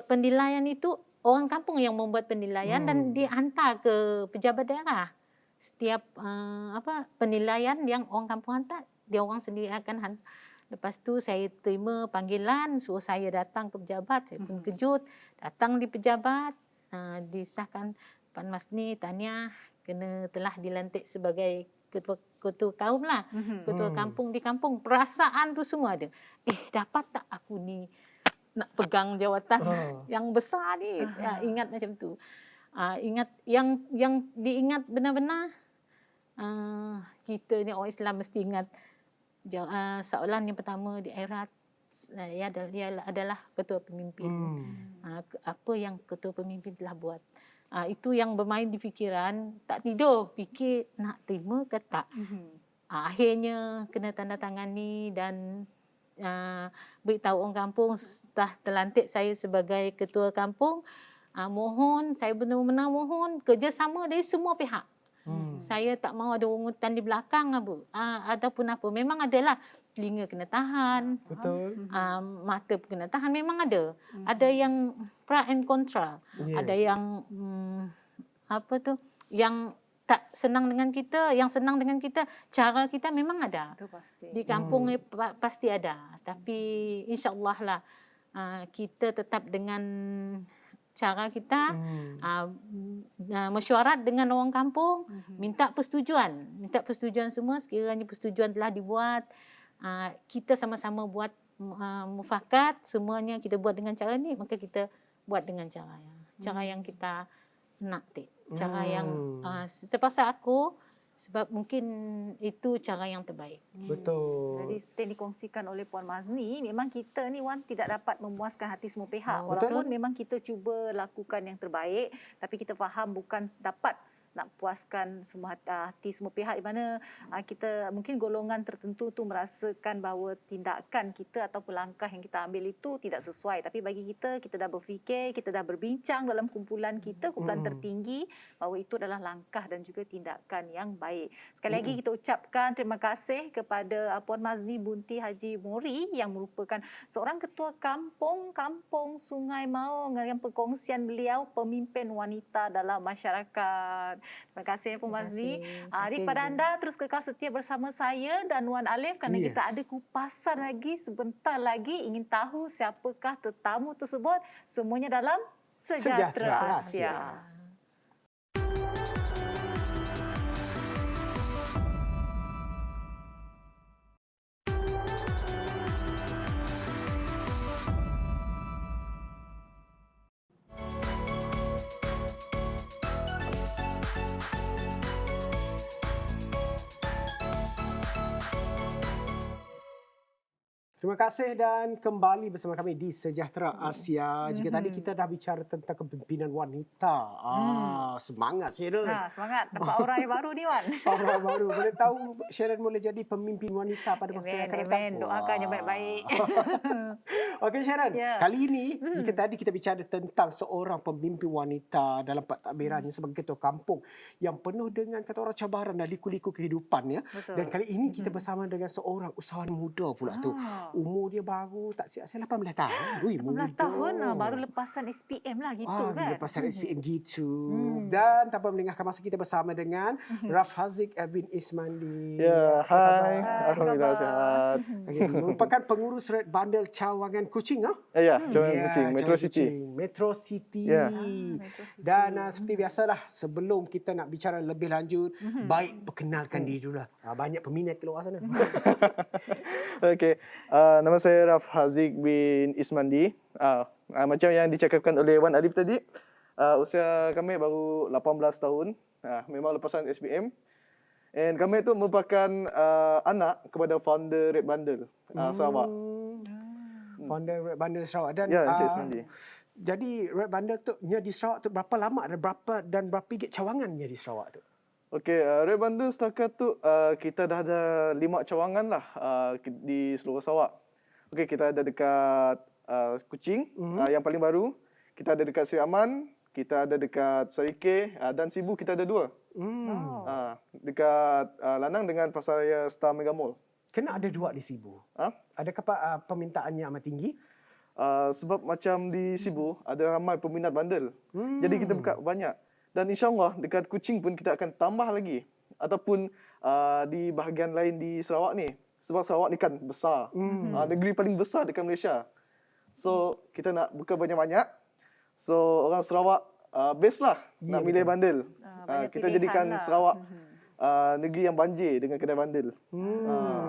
Penilaian itu orang kampung yang membuat penilaian dan dihantar ke pejabat daerah. Setiap penilaian yang orang kampung hantar, dia orang sendiri akan hantar. Lepas tu saya terima panggilan, suruh saya datang ke pejabat. Saya pun kejut, datang di pejabat, disahkan Puan Mazni tahniah telah dilantik sebagai ketua kaum lah, ketua kampung di kampung. Perasaan tu semua ada. Dapat tak aku ni nak pegang jawatan yang besar ni? Ingat macam tu. Ingat yang diingat benar-benar, kita ni orang Islam mesti ingat soalan yang pertama di akhirat, Ia adalah ketua pemimpin. Apa yang ketua pemimpin telah buat. Itu yang bermain di fikiran, tak tidur, fikir nak terima ke tak. Akhirnya kena tanda tangani dan beritahu orang kampung setelah terlantik saya sebagai ketua kampung. Mohon, saya benar-benar mohon kerjasama dari semua pihak. Saya tak mahu ada rungutan di belakang ataupun apa. Memang adalah telinga kena tahan. Betul. Mata pun kena tahan. Memang ada. Ada yang pro and contra. Ada yang yang tak senang dengan kita, yang senang dengan kita, cara kita memang ada. Itu pasti. Di kampung pasti ada. Tapi insya-Allah lah kita tetap dengan cara kita mesyuarat dengan orang kampung, minta persetujuan semua. Sekiranya persetujuan telah dibuat, kita sama-sama buat mufakat, semuanya kita buat dengan cara ni, maka kita buat dengan cara yang kita nak cara yang terpaksa aku, sebab mungkin itu cara yang terbaik. Betul. Jadi seperti yang dikongsikan oleh Puan Mazni, memang kita ni Wan tidak dapat memuaskan hati semua pihak. Walaupun memang kita cuba lakukan yang terbaik, tapi kita faham bukan dapat nak puaskan semua hati semua pihak, di mana kita mungkin golongan tertentu tu merasakan bahawa tindakan kita ataupun langkah yang kita ambil itu tidak sesuai. Tapi bagi kita dah berfikir, kita dah berbincang dalam kumpulan kita, kumpulan tertinggi, bahawa itu adalah langkah dan juga tindakan yang baik. Sekali lagi kita ucapkan terima kasih kepada Puan Mazni Bunti Haji Mori yang merupakan seorang ketua kampung Sungai Maung, yang perkongsian beliau pemimpin wanita dalam masyarakat. Terima kasih Puan Mazni. Adik pada anda terus kekal setia bersama saya dan Wan Alif, kerana kita ada kupasan lagi sebentar lagi. Ingin tahu siapakah tetamu tersebut? Semuanya dalam Sejahtera Asia. Terima kasih dan kembali bersama kami di Sejahtera Asia. Jika tadi kita dah bicara tentang kepimpinan wanita. Semangat Sharon. Semangat. Dapat orang yang baru ni Wan. Orang baru. Boleh tahu Sharon boleh jadi pemimpin wanita pada masa yang akan datang. Doakan yang baik-baik. Okey Sharon, kali ini jika tadi kita bicara tentang seorang pemimpin wanita dalam pentadbirannya sebagai ketua kampung yang penuh dengan kata orang cabaran dan liku-liku kehidupan ya. Dan kali ini kita bersama dengan seorang usahawan muda pula tu. Umur dia baru tak silap saya 18 tahun. 18 tahun baru lepasan SPM lah gitu kan. Lepasan SPM gitu. Dan tanpa melengahkan masa, kita bersama dengan Raf Haziq bin Ismandi. Ya, hai. Alhamdulillah sihat. Merupakan pengurus Red Bundle Cawangan Kuching Ya, Cawangan Kuching, Metro City. Metro City. Dan seperti biasalah, sebelum kita nak bicara lebih lanjut, baik perkenalkan diri dulu lah. Banyak peminat di luar sana. Okey. Nama saya Raf Haziq bin Ismandi. Macam yang dicakapkan oleh Wan Alif tadi, usia kami baru 18 tahun. Memang lepasan SPM. And kami itu merupakan anak kepada founder Red Bundle Sarawak. Founder Red Bundle Sarawak. Dan, ya, Encik Ismandi. Jadi Red Bundle tu di Sarawak tu berapa lama dan berapa gig cawangannya di Sarawak tu? Okey, Red Bundle setakat tu kita dah ada 5 cawangan lah di seluruh Sarawak. Okey, kita ada dekat Kuching, yang paling baru. Kita ada dekat Seri Aman, kita ada dekat Sarike, dan Sibu kita ada 2. Dekat Lanang dengan Pasaraya Star Mega Mall. Kena ada 2 di Sibu? Adakah permintaannya amat tinggi? Sebab macam di Sibu ada ramai peminat bundle. Jadi kita buka banyak. Dan insyaAllah dekat Kuching pun kita akan tambah lagi. Ataupun di bahagian lain di Sarawak ni. Sebab Sarawak ni kan besar. Negeri paling besar dekat Malaysia. So kita nak buka banyak-banyak. So orang Sarawak best lah nak milih bundle. Kita jadikan Sarawak negeri yang banjir dengan kedai bandel.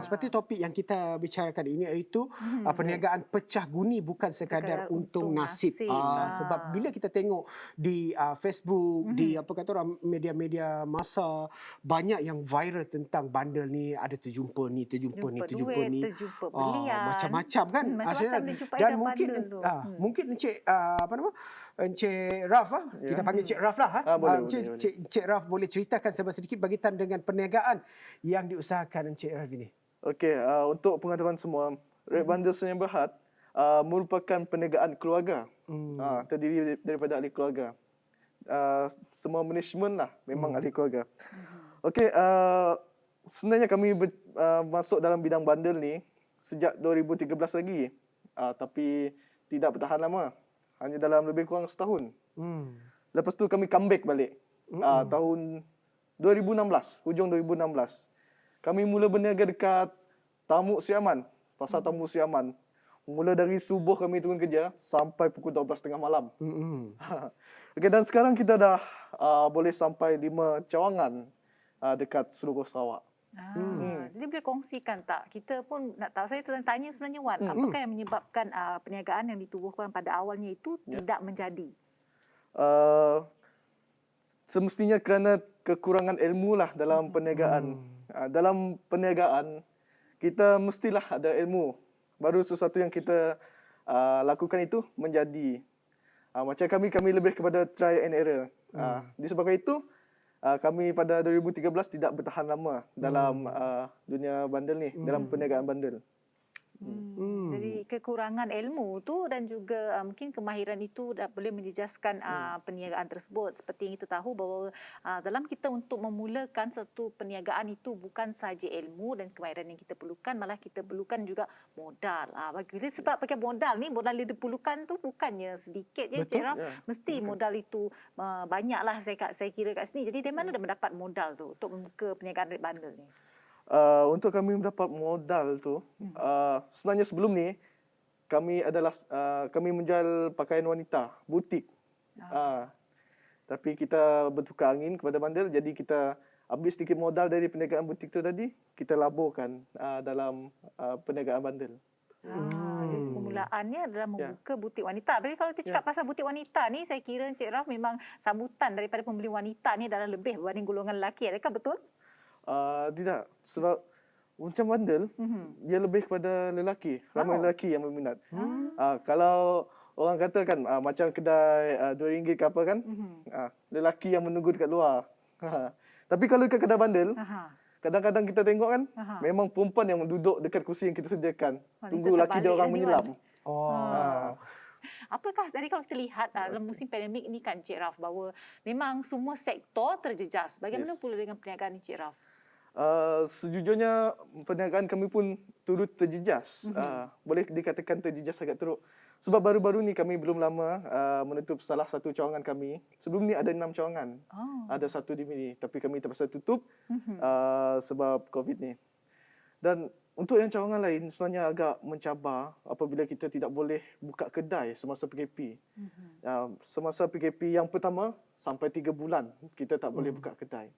Seperti topik yang kita bicarakan ini iaitu perniagaan pecah guni bukan sekadar untung nasib. Sebab bila kita tengok di Facebook, di apa kata orang media-media masa, banyak yang viral tentang bandel ni, ada terjumpa ni, terjumpa ni, terjumpa duit, ni. terjumpa belian. Macam-macam kan. Macam-macam dijumpai Dan dalam mungkin bandel tu. mungkin Encik apa nama? Encik Raf kita panggil Encik Raf lah. Boleh, Encik Raf boleh ceritakan sedikit berkaitan dengan perniagaan yang diusahakan Encik Raf ini. Okey, untuk pengetahuan semua, Red Bandel Senyum Berhad merupakan perniagaan keluarga. Terdiri daripada ahli keluarga. Semua management lah memang ahli keluarga. Okey, sebenarnya kami masuk dalam bidang bandel ni sejak 2013 lagi. Tapi tidak bertahan lama. Hanya dalam lebih kurang setahun. Lepas tu kami comeback balik. Tahun 2016, hujung 2016. Kami mula berniaga dekat Tamuk Sri Aman, Pasar Tamuk Sri Aman. Mula dari subuh kami turun kerja sampai pukul 12.30 malam. Okey, dan sekarang kita dah boleh sampai 5 cawangan dekat seluruh Sarawak. Jadi boleh kongsikan tak? Kita pun nak tahu, saya tanya sebenarnya Wan, apakah yang menyebabkan perniagaan yang ditubuhkan pada awalnya itu tidak menjadi? Semestinya kerana kekurangan ilmu lah dalam perniagaan. Dalam perniagaan, kita mestilah ada ilmu. Baru sesuatu yang kita lakukan itu menjadi. Macam kami lebih kepada try and error. Disebabkan itu, kami pada 2013 tidak bertahan lama dalam dunia bandel ni, dalam perniagaan bandel. Jadi kekurangan ilmu tu dan juga mungkin kemahiran itu dah boleh menjejaskan perniagaan tersebut. Seperti yang kita tahu bahawa dalam kita untuk memulakan satu perniagaan itu bukan sahaja ilmu dan kemahiran yang kita perlukan, malah kita perlukan juga modal. Sebab pakai modal ni, modal yang diperlukan tu bukannya sedikit je, Cik Raf. Mesti modal itu banyaklah saya kira kat sini. Jadi dari mana dah mendapat modal tu untuk membuka perniagaan Red Bandel ni? Untuk kami mendapat modal tu, sebenarnya sebelum ni kami menjual pakaian wanita, butik. Tapi kita bertukar angin kepada bandel, jadi kita ambil sedikit modal dari perniagaan butik tu tadi, kita laburkan dalam perniagaan bandel. Jadi permulaannya adalah membuka butik wanita. Jadi kalau kita cakap pasal butik wanita ni, saya kira Encik Raf memang sambutan daripada pembeli wanita ni adalah lebih berbanding golongan lelaki. Adakah betul? Tidak, sebab macam bandel, dia lebih kepada lelaki. Ramai lelaki yang berminat. Kalau orang kata kan, macam kedai RM2 ke apa kan, lelaki yang menunggu dekat luar. Tapi kalau dekat kedai bandel, kadang-kadang kita tengok kan, memang perempuan yang duduk dekat kursi yang kita sediakan. Tunggu lelaki dia orang menyelam. Apakah tadi kalau kita lihat dalam musim pandemik ini kan Encik Raf, bahawa memang semua sektor terjejas. Bagaimana pula dengan perniagaan Encik Raf? Sejujurnya perniagaan kami pun turut terjejas. Boleh dikatakan terjejas agak teruk. Sebab baru-baru ni kami belum lama menutup salah satu cawangan kami. Sebelum ni ada 6 cawangan. Ada satu di sini, tapi kami terpaksa tutup sebab COVID ni. Dan untuk yang cawangan lain sebenarnya agak mencabar apabila kita tidak boleh buka kedai semasa PKP. Semasa PKP yang pertama sampai 3 bulan kita tak boleh buka kedai.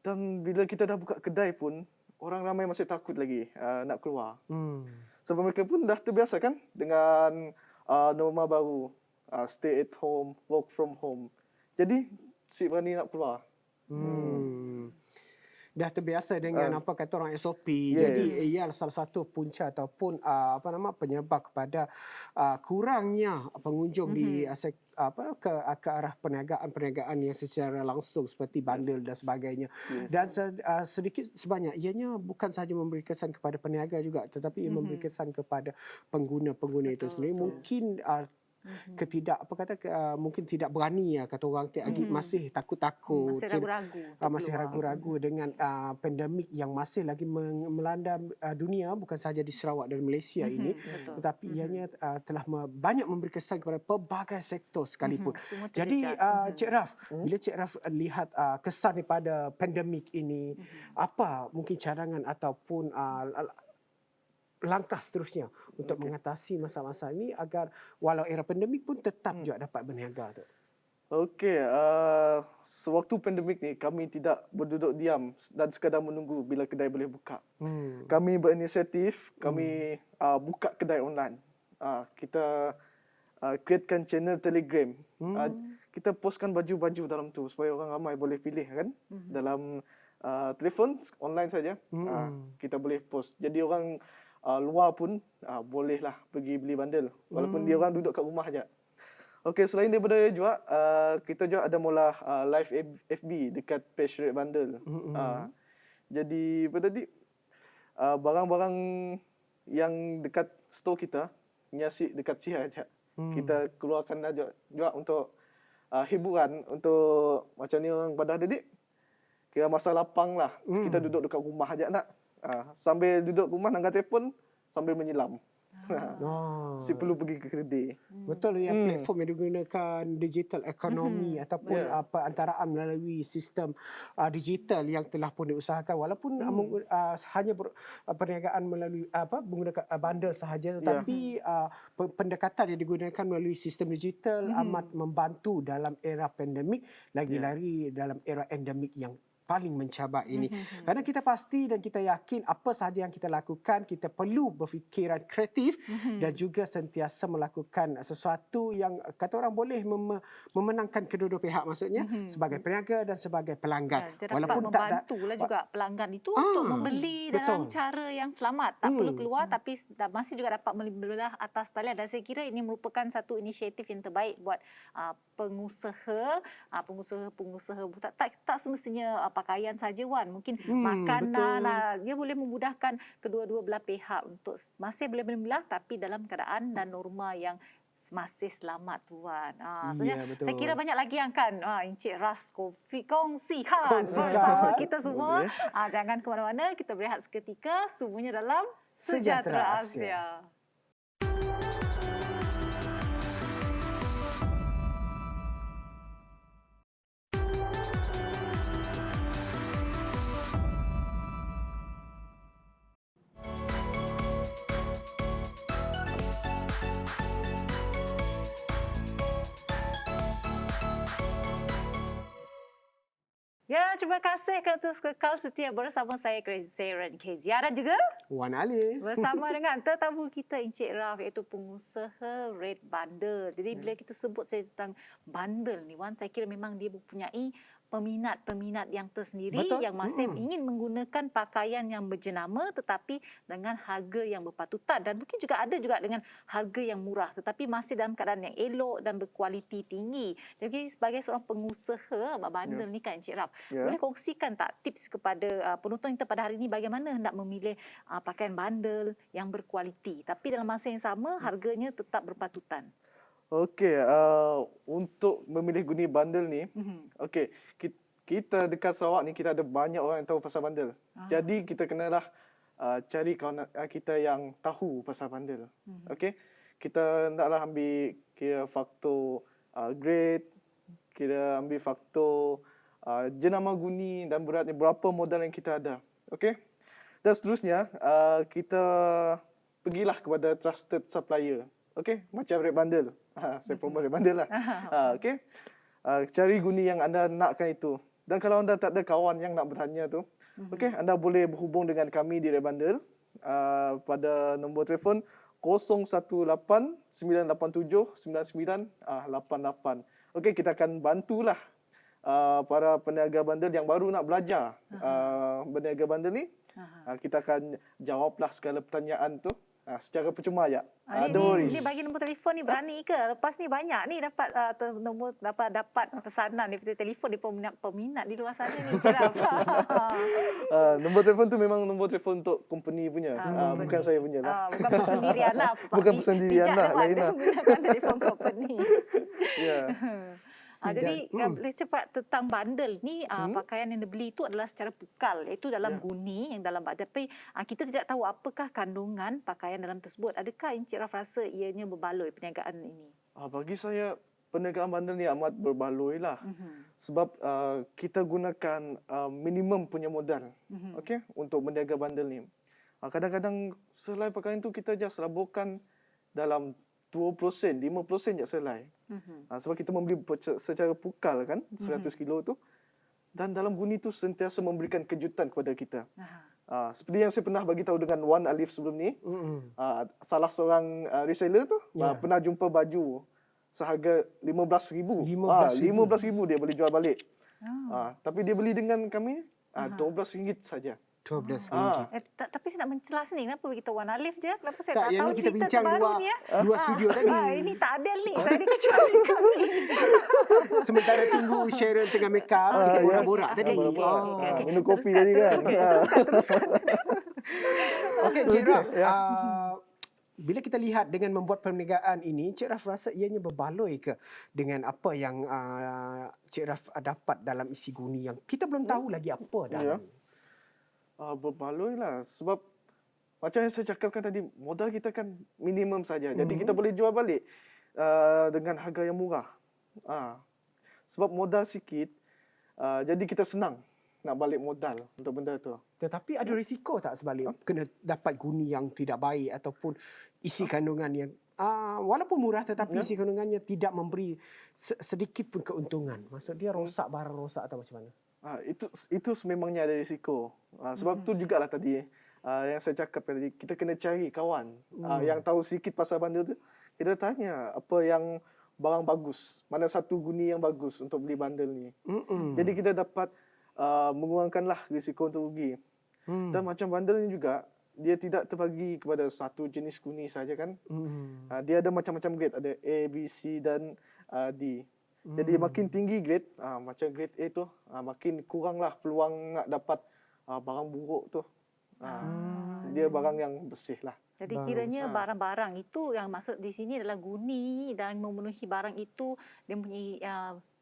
Dan bila kita dah buka kedai pun, orang ramai masih takut lagi nak keluar. Sebab mereka pun dah terbiasa kan dengan norma baru. Stay at home, work from home. Jadi, si berani nak keluar. Dah terbiasa dengan apa kata orang SOP. Yes. Jadi ia salah satu punca ataupun penyebab kepada kurangnya pengunjung di ke arah perniagaan yang secara langsung seperti bandel dan sebagainya. Dan sedikit sebanyak ianya bukan sahaja memberi kesan kepada peniaga juga, tetapi ia memberi kesan kepada pengguna-pengguna itu sendiri. Mungkin mungkin tidak berani kata orang masih takut-takut, masih ragu-ragu dengan pandemik yang masih lagi melanda dunia, bukan sahaja di Sarawak dan Malaysia ini, tetapi ianya telah banyak memberi kesan kepada pelbagai sektor sekalipun. Jadi Cik Raf, bila Cik Raf lihat kesan daripada pandemik ini, apa mungkin cadangan ataupun langkah seterusnya untuk mengatasi masa-masa ini agar walau era pandemik pun tetap juga dapat berniaga tu? Okey, sewaktu pandemik ni kami tidak berduduk diam dan sekadar menunggu bila kedai boleh buka. Kami berinisiatif, kami buka kedai online. Kita createkan channel Telegram. Kita postkan baju-baju dalam tu supaya orang ramai boleh pilih kan. Dalam telefon online saja. Kita boleh post. Jadi orang luar pun bolehlah pergi beli bandel walaupun dia orang duduk kat rumah aja. Okey, selain daripada juga, kita juga ada mula live FB dekat page Red Bundle. Jadi apa tadi, barang-barang yang dekat store kita, nyasi dekat Sia aja. Kita keluarkan juga untuk hiburan, untuk macam ni orang Kedah Dedik. Kira masa lapang lah, kita duduk dekat rumah aja nak. Sambil duduk rumah angkat telefon, sambil menyelam. Si perlu pergi ke kedai. Betul, yang platform yang digunakan digital ekonomi ataupun perantaraan melalui sistem digital yang telah pun diusahakan walaupun hanya perniagaan melalui menggunakan bundle sahaja, tetapi pendekatan yang digunakan melalui sistem digital amat membantu dalam era pandemik, lagi-lagi dalam era endemik yang paling mencabar ini. Kerana kita pasti dan kita yakin apa sahaja yang kita lakukan, kita perlu berfikiran kreatif dan juga sentiasa melakukan sesuatu yang kata orang boleh memenangkan kedua-dua pihak, maksudnya sebagai peniaga dan sebagai pelanggan. Dia dapat membantulah juga pelanggan itu untuk membeli dalam cara yang selamat. Tak perlu keluar tapi masih juga dapat membeli atas talian. Dan saya kira ini merupakan satu inisiatif yang terbaik buat pengusaha tak semestinya pakaian saja, Wan. Mungkin makanan, dia boleh memudahkan kedua-dua belah pihak untuk masih boleh belah tapi dalam keadaan dan norma yang masih selamat, Wan. Saya kira banyak lagi yang akan Encik Ras kongsikan bersama kita semua. Jangan ke mana-mana, kita berehat seketika. Semuanya dalam Sejahtera Asia. Ya, terima kasih kerana terus kekal setia bersama saya, Crazy Saren Kezia, dan juga Wan Ali. bersama dengan tetamu kita Encik Raf, iaitu pengusaha Red Bundle. Jadi bila kita sebut tentang bundle ni, Wan, saya kira memang dia mempunyai peminat-peminat yang tersendiri. Betul. Yang masih ingin menggunakan pakaian yang berjenama tetapi dengan harga yang berpatutan, dan mungkin juga ada juga dengan harga yang murah tetapi masih dalam keadaan yang elok dan berkualiti tinggi. Jadi sebagai seorang pengusaha bundle ni kan, Encik Raf, boleh kongsikan tak tips kepada penonton kita pada hari ini bagaimana hendak memilih pakaian bundle yang berkualiti tapi dalam masa yang sama harganya tetap berpatutan? Okey, untuk memilih guni bundle ni, okey, kita dekat Sarawak ni kita ada banyak orang yang tahu pasal bundle. Jadi kita kenalah cari kawan kita yang tahu pasal bundle. Okey, kita hendaklah ambil kira faktor grade, kira ambil faktor jenama guni dan beratnya, berapa modal yang kita ada. Okey, dan seterusnya kita pergilah kepada trusted supplier. Okey, macam Red Bundle. Saya promote Red Bundle lah. Okey. Cari guni yang anda nakkan itu. Dan kalau anda tak ada kawan yang nak bertanya tu, okey, anda boleh berhubung dengan kami di Red Bundle pada nombor telefon 018-987-9988. Okey, kita akan bantulah para peniaga bundle yang baru nak belajar berniaga bundle ni. Kita akan jawablah segala pertanyaan tu secara percuma je. Ni bagi nombor telefon ni berani ke? Lepas ni banyak ni dapat nombor dapat pesanan daripada telefon daripada peminat di luar sana ni. Nombor telefon tu memang nombor telefon untuk company punya. Bukan saya punya lah. Bukan persendirian lah. Bukan persendirian lah. Lain lah. Menggunakan telefon company. Ya. Jadi boleh cepat tentang bundle ni, pakaian yang dibeli itu adalah secara pukal, iaitu dalam guni yang dalam tapi kita tidak tahu apakah kandungan pakaian dalam tersebut. Adakah Encik Raf rasa ianya berbaloi perniagaan ini? Bagi saya perniagaan bundle ni amat berbaloi lah. Sebab kita gunakan minimum punya modal okey, untuk berniaga bundle ni. Kadang-kadang selai pakaian tu kita just laburkan dalam 20%, 5% je selai. Sebab kita membeli secara pukal kan, 100 kilo tu. Dan dalam guni tu sentiasa memberikan kejutan kepada kita. Seperti yang saya pernah bagi tahu dengan Wan Alif sebelum ni, salah seorang reseller tu pernah jumpa baju seharga 15,000. 15,000 dia boleh jual balik. Tapi dia beli dengan kami RM12 saja. 12 Tapi saya nak mencelas ni, kenapa kita Wan Alif je? Kenapa saya Tak, tak yang tahu ni kita cerita bincang terbaru luar, ni ya? luar studio tadi. Ini tak adil ni, saya dikecualikan ni. Sementara tunggu Sharon tengah make up, kita borak-borak tadi. Okey. Minum kopi Teruskan, tadi kan. Teruskan. Okey, Cik Raf. Bila kita lihat dengan membuat perniagaan ini, Cik Raf rasa ianya berbaloi ke dengan apa yang Cik Raf dapat dalam isi guni yang kita belum tahu lagi apa dalam? Berbaloi lah. Sebab macam yang saya cakapkan tadi, modal kita kan minimum saja. Jadi kita boleh jual balik dengan harga yang murah. Sebab modal sikit, jadi kita senang nak balik modal untuk benda tu. Tetapi ada risiko tak sebalik kena dapat guni yang tidak baik ataupun isi kandungan yang walaupun murah tetapi isi kandungannya tidak memberi sedikit pun keuntungan. Maksud dia rosak barang rosak atau macam mana? Itu sememangnya ada risiko. Sebab tu jugalah tadi yang saya cakap tadi, kita kena cari kawan yang tahu sikit pasal bundle tu. Kita tanya apa yang barang bagus, mana satu guni yang bagus untuk beli bundle ni. Jadi kita dapat mengurangkanlah risiko untuk rugi. Dan macam bundle ni juga, dia tidak terbagi kepada satu jenis guni saja kan. Dia ada macam-macam grade, ada A, B, C dan D. Jadi makin tinggi grade, macam grade A tu, makin kuranglah peluang nak dapat barang buruk tu. Dia barang yang bersih lah. Jadi kiranya barang-barang itu yang maksud di sini adalah guni dan memenuhi barang itu dia mempunyai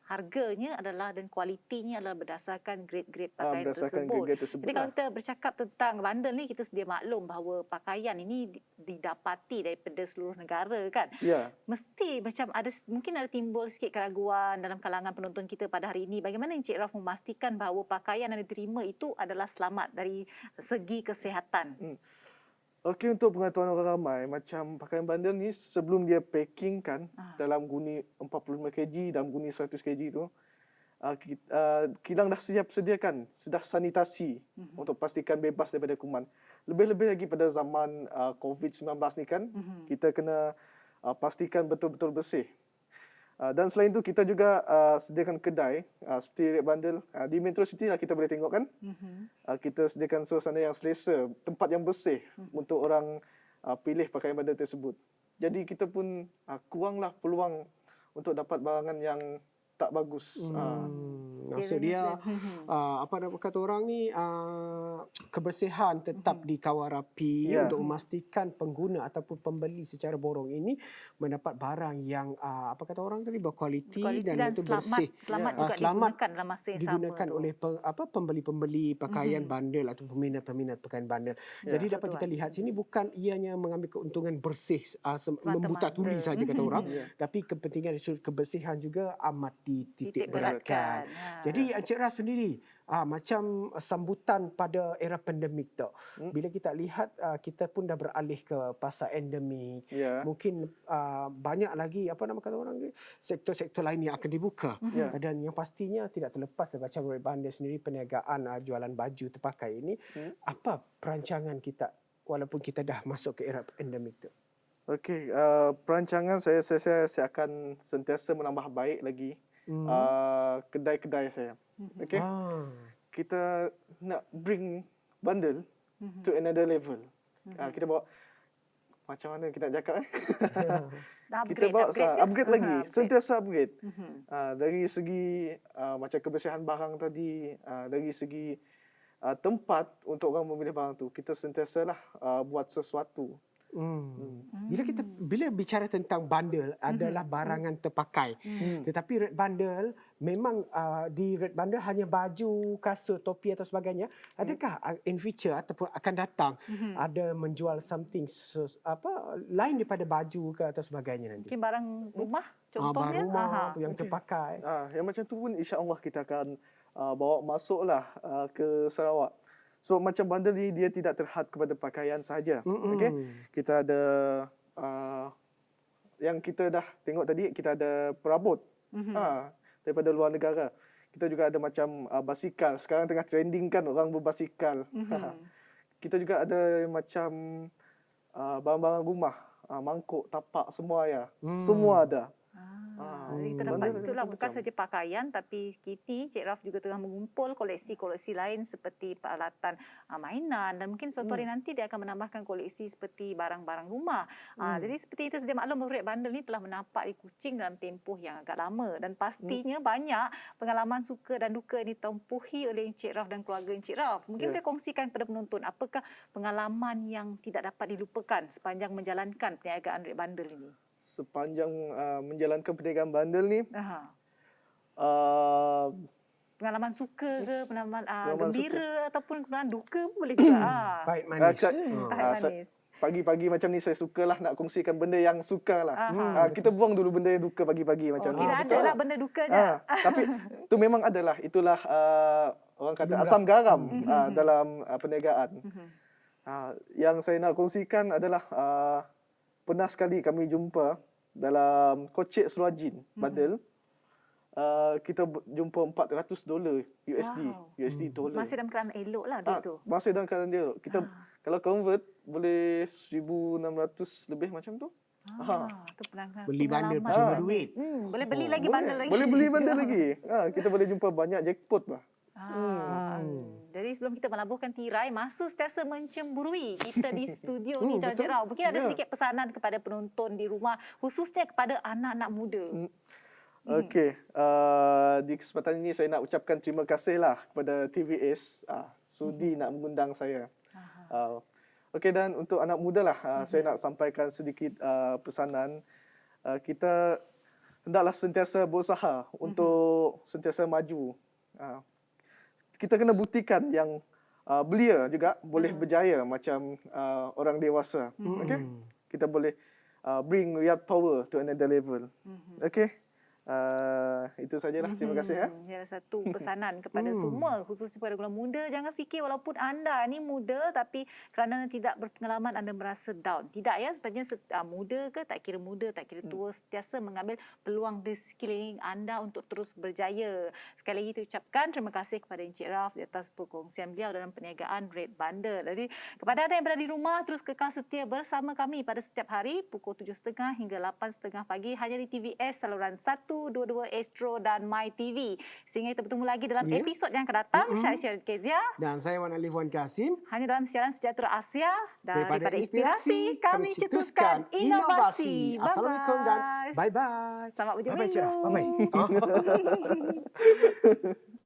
harganya adalah dan kualitinya adalah berdasarkan grade-grade pakaian tersebut. Jadi kalau kita bercakap tentang bundle ni, kita sedia maklum bahawa pakaian ini didapati daripada seluruh negara kan. Mesti macam mungkin ada timbul sikit keraguan dalam kalangan penonton kita pada hari ini. Bagaimana Encik Raf memastikan bahawa pakaian yang diterima itu adalah selamat dari segi kesihatan? Okey, untuk pengetahuan orang ramai, macam pakaian bundle ni sebelum dia packing kan dalam guni 45 kg, dalam guni 100 kg tu, kilang dah siap sediakan, sudah sanitasi untuk pastikan bebas daripada kuman. Lebih-lebih lagi pada zaman COVID-19 ni kan, kita kena pastikan betul-betul bersih. Dan selain itu kita juga sediakan kedai seperti Red Bundle. Di Metro City lah kita boleh tengok kan. Kita sediakan suasana yang selesa, tempat yang bersih untuk orang pilih pakaian bundle tersebut. Jadi kita pun kuranglah peluang untuk dapat barangan yang tak bagus. Maksud dia apa nak kata orang ni kebersihan tetap dikawal rapi untuk memastikan pengguna ataupun pembeli secara borong ini mendapat barang yang apa kata orang tadi berkualiti dan itu bersih. Selamat juga digunakan dalam masa yang digunakan sama oleh pembeli-pembeli pakaian bundle atau peminat-peminat pakaian bundle. Jadi dapat kita lihat sini bukan ianya mengambil keuntungan bersih membuta tuli saja kata orang, tapi kepentingan dari sudut kebersihan juga amat dititik beratkan. Jadi Encik Raf sendiri macam sambutan pada era pandemik tu. Bila kita lihat kita pun dah beralih ke pasal endemik. Mungkin banyak lagi apa nama kata orang ni sektor-sektor lain yang akan dibuka. Dan yang pastinya tidak terlepas dari macam Red Bundle sendiri perniagaan jualan baju terpakai ini. Apa perancangan kita walaupun kita dah masuk ke era endemik tu? Okey, perancangan saya akan sentiasa menambah baik lagi kedai-kedai saya. Okey. Kita nak bring bundle to another level. Kita bawa macam mana kita nak cakap kita bawa upgrade lagi, sentiasa upgrade. Dari segi macam kebersihan barang tadi, dari segi tempat untuk orang memilih barang tu, kita sentiasalah buat sesuatu. Bila bicara tentang bundle adalah barangan terpakai. Tetapi Red Bundle memang di Red Bundle hanya baju, kasut, topi atau sebagainya. Adakah in future ataupun akan datang ada menjual something lain daripada baju ke atau sebagainya nanti? Mungkin barang rumah contohnya. Barang rumah yang terpakai. Yang macam tu pun insya-Allah kita akan bawa masuklah ke Sarawak. So macam bundle ni dia tidak terhad kepada pakaian saja. Okey. Kita ada yang kita dah tengok tadi, kita ada perabot daripada luar negara. Kita juga ada macam basikal. Sekarang tengah trending kan orang berbasikal. Kita juga ada macam barang-barang rumah, mangkuk, tapak, semua ya. Semua ada. Jadi kita dapat situ lah, bukan saja pakaian, tapi kini Cik Raf juga tengah mengumpul koleksi-koleksi lain seperti peralatan mainan, dan mungkin suatu hari nanti dia akan menambahkan koleksi seperti barang-barang rumah. Jadi seperti itu sedia maklum, Red Bundle ni telah menapak di Kuching dalam tempoh yang agak lama, dan pastinya banyak pengalaman suka dan duka yang ditempuhi oleh Encik Raf dan keluarga Encik Raf. Mungkin boleh kongsikan kepada penonton apakah pengalaman yang tidak dapat dilupakan sepanjang menjalankan perniagaan Red Bundle ini? Sepanjang menjalankan perniagaan bundle ni, pengalaman suka ke, pengalaman gembira suka, ataupun pengalaman duka pun boleh juga. Pahit manis. Pahit manis. Pagi-pagi macam ni saya sukalah nak kongsikan benda yang suka lah. Kita buang dulu benda yang duka pagi-pagi macam ni. Tidak ada lah benda duka je. Tapi tu memang adalah, itulah orang kata asam garam dalam perniagaan. Yang saya nak kongsikan adalah pernah sekali kami jumpa dalam Kocek Seluajin Bundle. Kita jumpa $400 USD dollar. Masih dalam keadaan elok lah duit tu. Masih dalam keadaan elok. Kita kalau convert boleh 1,600 lebih macam tu. Tu Beli bundle percuma duit. Boleh beli lagi bundle lagi. Boleh beli bundle lagi. Kita boleh jumpa banyak jackpot lah. Jadi sebelum kita melabuhkan tirai, masa sentiasa mencemburui kita di studio ni, Cik Raf. Mungkin ada sedikit pesanan kepada penonton di rumah, khususnya kepada anak-anak muda. Okey, di kesempatan ini saya nak ucapkan terima kasih lah kepada TVS sudi nak mengundang saya. Okey, dan untuk anak muda lah, saya nak sampaikan sedikit pesanan. Kita hendaklah sentiasa berusaha untuk sentiasa maju. Kita kena buktikan yang belia juga boleh berjaya macam orang dewasa. Okey, kita boleh bring Riyadh Power to another level. Okey. Itu sajalah. Terima kasih. Ya, satu pesanan kepada semua, khususnya kepada golongan muda. Jangan fikir walaupun anda ni muda, tapi kerana tidak berpengalaman anda merasa down. Tidak ya, sebenarnya muda ke, tak kira muda, tak kira tua, sentiasa mengambil peluang di sekeliling anda untuk terus berjaya. Sekali lagi kita ucapkan terima kasih kepada Encik Raf di atas perkongsian beliau dalam perniagaan Red Bundle. Jadi kepada anda yang berada di rumah, terus kekal setia bersama kami pada setiap hari pukul 7.30 hingga 8.30 pagi hanya di TVS saluran 122 Astro dan My TV. Sehingga kita bertemu lagi dalam episod yang akan datang. Syahid Kezia. Dan saya Wan Alif Wan Kasim. Hanya dalam siaran Sejahtera Asia. Daripada inspirasi, kami cetuskan inovasi. Assalamualaikum dan bye-bye. Selamat berjumpa. Bye-bye, Cik Raf. Bye-bye.